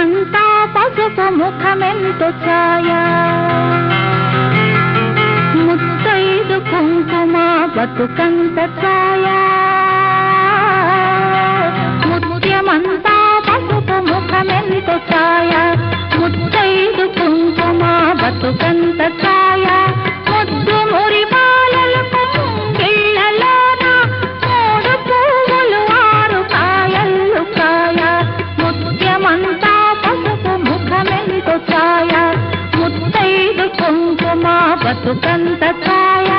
ముత్యమంతా పసుపు ముఖమెంతో ఛాయ ముత్తైదు కుంకుమ బతుకంత ఛాయ ముత్యమంతా పసుపు ముఖమెంతో ఛాయ ముత్తైదు కుంకుమ బతుకంత ఛాయ ముద్దు మురి పాలలకు గిళ్ళలోన మూడు పువ్వులు ఆరు కాయలు కాయ ముత్యమంతా పసుపు ముఖమెంతో ఛాయ ముత్తైదు కుంకుమ బతుకంత ఛాయ